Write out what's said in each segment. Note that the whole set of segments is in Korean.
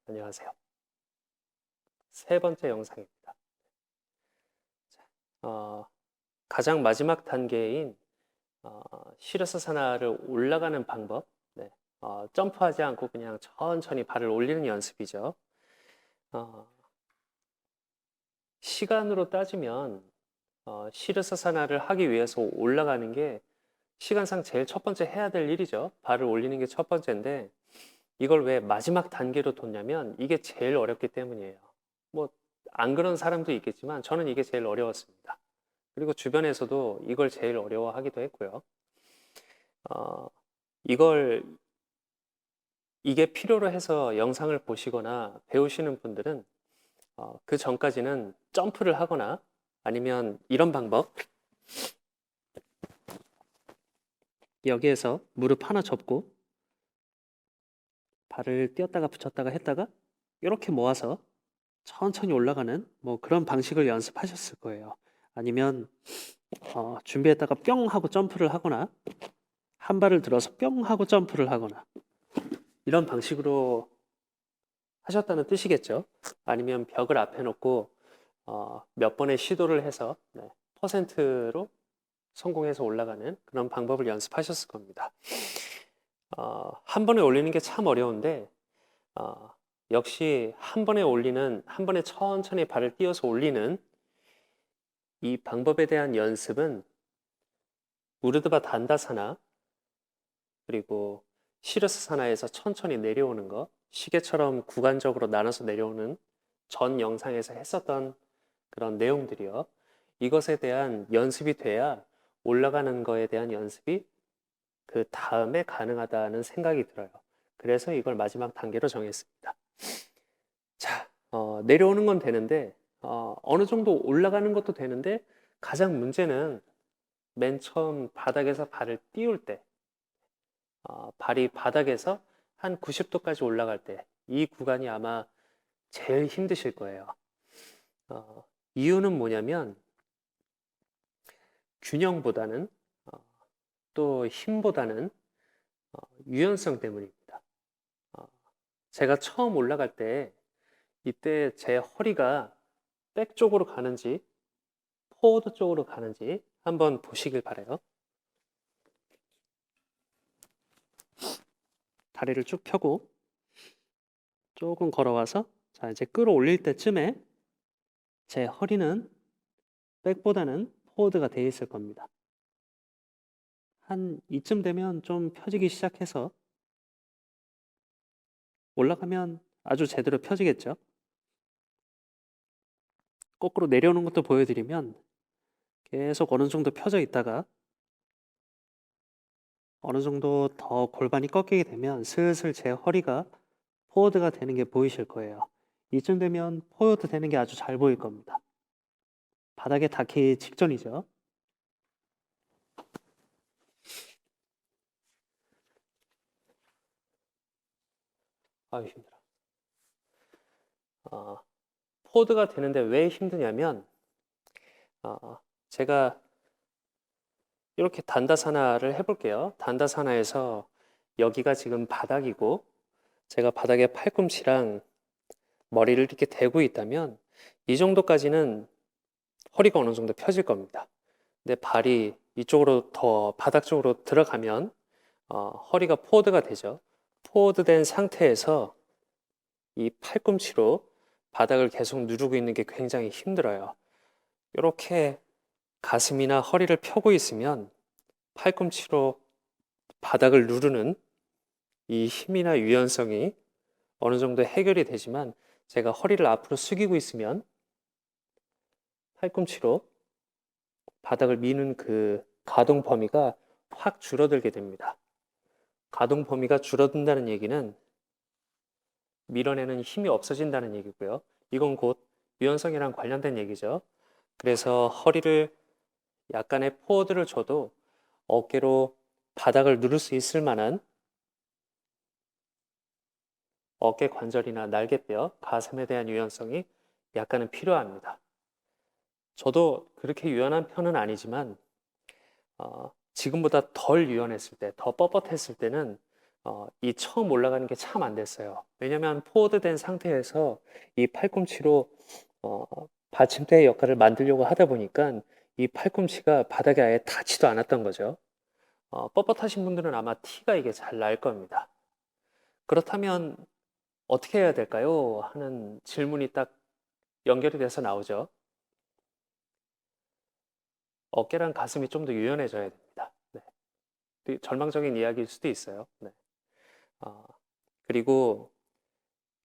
안녕하세요. 세 번째 영상입니다. 어, 가장 마지막 단계인 시르스 사나를 올라가는 방법, 네. 점프하지 않고 그냥 천천히 발을 올리는 연습이죠. 어, 시간으로 따지면 시르스 사나를 하기 위해서 올라가는 게 시간상 제일 첫 번째 해야 될 일이죠. 발을 올리는 게 첫 번째인데 이걸 왜 마지막 단계로 뒀냐면 이게 제일 어렵기 때문이에요. 뭐 안 그런 사람도 있겠지만 저는 이게 제일 어려웠습니다. 그리고 주변에서도 이걸 제일 어려워하기도 했고요. 어, 이걸 이게 필요로 해서 영상을 보시거나 배우시는 분들은 그 전까지는 점프를 하거나 아니면 이런 방법, 여기에서 무릎 하나 접고 발을 띄었다가 붙였다가 했다가 이렇게 모아서 천천히 올라가는 뭐 그런 방식을 연습하셨을 거예요. 아니면 준비했다가 뿅 하고 점프를 하거나 한 발을 들어서 뿅 하고 점프를 하거나 이런 방식으로 하셨다는 뜻이겠죠. 아니면 벽을 앞에 놓고 몇 번의 시도를 해서 퍼센트로 성공해서 올라가는 그런 방법을 연습하셨을 겁니다. 한 번에 올리는 게 참 어려운데 역시 한 번에 천천히 발을 띄어서 올리는 이 방법에 대한 연습은 우르드바 단다사나 그리고 시르스 사나에서 천천히 내려오는 거, 시계처럼 구간적으로 나눠서 내려오는 전 영상에서 했었던 그런 내용들이요. 이것에 대한 연습이 돼야 올라가는 거에 대한 연습이 그 다음에 가능하다는 생각이 들어요. 그래서 이걸 마지막 단계로 정했습니다. 자, 내려오는 건 되는데 어느 정도 올라가는 것도 되는데 가장 문제는 맨 처음 바닥에서 발을 띄울 때 발이 바닥에서 한 90도까지 올라갈 때 이 구간이 아마 제일 힘드실 거예요. 이유는 뭐냐면 균형보다는 또 힘보다는 유연성 때문입니다. 제가 처음 올라갈 때 이때 제 허리가 백 쪽으로 가는지 포워드 쪽으로 가는지 한번 보시길 바래요. 다리를 쭉 펴고 조금 걸어와서 자 이제 끌어올릴 때쯤에 제 허리는 백보다는 포워드가 되어 있을 겁니다. 한 이쯤 되면 좀 펴지기 시작해서 올라가면 아주 제대로 펴지겠죠. 거꾸로 내려오는 것도 보여드리면 계속 어느 정도 펴져 있다가 어느 정도 더 골반이 꺾이게 되면 슬슬 제 허리가 포워드가 되는 게 보이실 거예요. 이쯤 되면 포워드 되는 게 아주 잘 보일 겁니다. 바닥에 닿기 직전이죠. 아유 힘들어. 포워드가 되는데 왜 힘드냐면 제가 이렇게 단다사나를 해볼게요. 단다사나에서 여기가 지금 바닥이고 제가 바닥에 팔꿈치랑 머리를 이렇게 대고 있다면 이 정도까지는 허리가 어느 정도 펴질 겁니다. 근데 발이 이쪽으로 더 바닥 쪽으로 들어가면 허리가 포워드가 되죠. 포워드 된 상태에서 이 팔꿈치로 바닥을 계속 누르고 있는 게 굉장히 힘들어요. 이렇게 가슴이나 허리를 펴고 있으면 팔꿈치로 바닥을 누르는 이 힘이나 유연성이 어느 정도 해결이 되지만 제가 허리를 앞으로 숙이고 있으면 팔꿈치로 바닥을 미는 그 가동 범위가 확 줄어들게 됩니다. 가동 범위가 줄어든다는 얘기는 밀어내는 힘이 없어진다는 얘기고요. 이건 곧 유연성이랑 관련된 얘기죠. 그래서 허리를 약간의 포워드를 줘도 어깨로 바닥을 누를 수 있을 만한 어깨 관절이나 날개뼈, 가슴에 대한 유연성이 약간은 필요합니다. 저도 그렇게 유연한 편은 아니지만 지금보다 덜 유연했을 때, 더 뻣뻣했을 때는 이 처음 올라가는 게 참 안 됐어요. 왜냐면 포워드된 상태에서 이 팔꿈치로 받침대의 역할을 만들려고 하다 보니까 이 팔꿈치가 바닥에 아예 닿지도 않았던 거죠. 뻣뻣하신 분들은 아마 티가 이게 잘 날 겁니다. 그렇다면 어떻게 해야 될까요? 하는 질문이 딱 연결이 돼서 나오죠. 어깨랑 가슴이 좀 더 유연해져야 됩니다. 네. 되게 절망적인 이야기일 수도 있어요. 네. 어, 그리고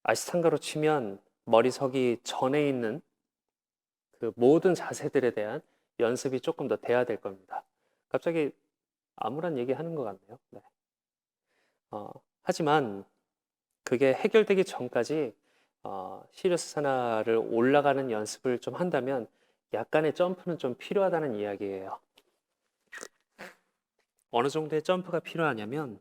아시탄가로 치면 머리 서기 전에 있는 그 모든 자세들에 대한 연습이 조금 더 돼야 될 겁니다. 갑자기 암울한 얘기 하는 것 같네요. 네. 하지만 그게 해결되기 전까지 시리어스 사나를 올라가는 연습을 좀 한다면 약간의 점프는 좀 필요하다는 이야기예요. 어느 정도의 점프가 필요하냐면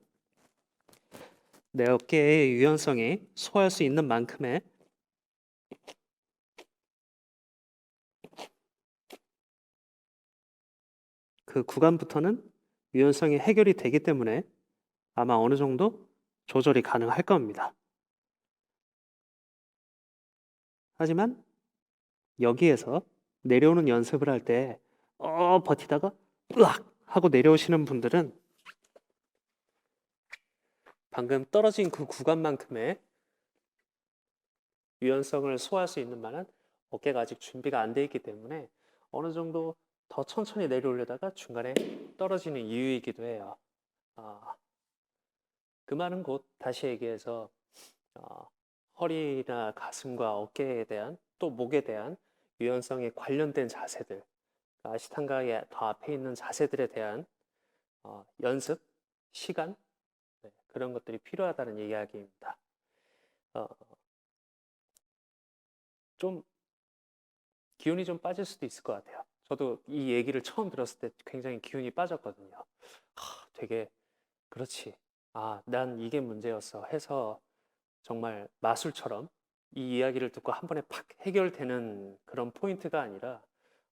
내 어깨의 유연성이 소화할 수 있는 만큼의 그 구간부터는 유연성이 해결이 되기 때문에 아마 어느 정도 조절이 가능할 겁니다. 하지만 여기에서 내려오는 연습을 할 때 버티다가 으악 하고 내려오시는 분들은 방금 떨어진 그 구간만큼의 유연성을 소화할 수 있는 만한 어깨가 아직 준비가 안 돼 있기 때문에 어느 정도 더 천천히 내려오려다가 중간에 떨어지는 이유이기도 해요. 그 말은 곧 다시 얘기해서 어, 허리나 가슴과 어깨에 대한 또 목에 대한 유연성에 관련된 자세들, 아시탄가의 더 앞에 있는 자세들에 대한 연습, 시간, 네, 그런 것들이 필요하다는 이야기입니다. 어, 좀 기운이 좀 빠질 수도 있을 것 같아요. 저도 이 얘기를 처음 들었을 때 굉장히 기운이 빠졌거든요. 되게 그렇지. 난 이게 문제였어 해서 정말 마술처럼 이 이야기를 듣고 한 번에 팍 해결되는 그런 포인트가 아니라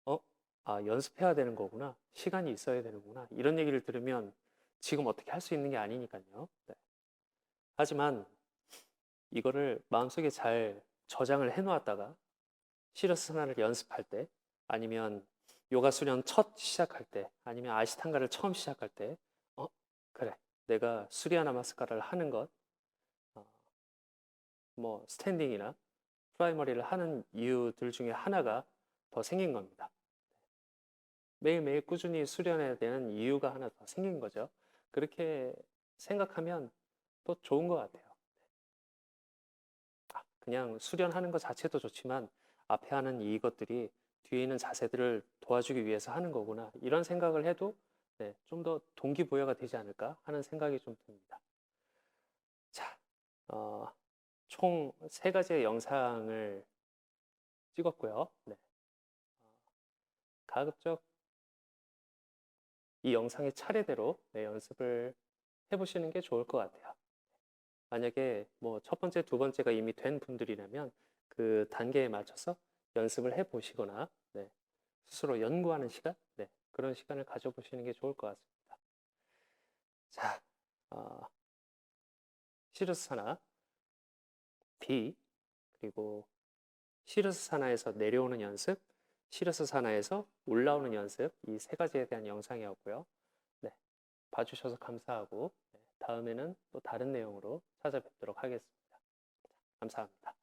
어? 연습해야 되는 거구나. 시간이 있어야 되는구나. 이런 얘기를 들으면 지금 어떻게 할 수 있는 게 아니니까요. 네. 하지만 이거를 마음속에 잘 저장을 해놓았다가 시러스 하나를 연습할 때 아니면 요가 수련 첫 시작할 때 아니면 아시탄가를 처음 시작할 때 그래. 내가 수리아 나마스카라를 하는 것 어, 뭐 스탠딩이나 프라이머리를 하는 이유들 중에 하나가 더 생긴 겁니다. 매일매일 꾸준히 수련해야 되는 이유가 하나 더 생긴 거죠. 그렇게 생각하면 또 좋은 것 같아요. 그냥 수련하는 것 자체도 좋지만 앞에 하는 이것들이 뒤에 있는 자세들을 도와주기 위해서 하는 거구나. 이런 생각을 해도 네, 좀 더 동기부여가 되지 않을까 하는 생각이 좀 듭니다. 자, 총 3가지의 영상을 찍었고요. 네. 가급적 이 영상의 차례대로 네, 연습을 해보시는 게 좋을 것 같아요. 만약에 뭐 첫 번째, 두 번째가 이미 된 분들이라면 그 단계에 맞춰서 연습을 해보시거나 네, 스스로 연구하는 시간, 네, 그런 시간을 가져보시는 게 좋을 것 같습니다. 자, 시르스 하나, B, 그리고 시르스 사나에서 내려오는 연습, 시르스 사나에서 올라오는 연습, 이 3가지에 대한 영상이었고요. 네, 봐주셔서 감사하고 네, 다음에는 또 다른 내용으로 찾아뵙도록 하겠습니다. 감사합니다.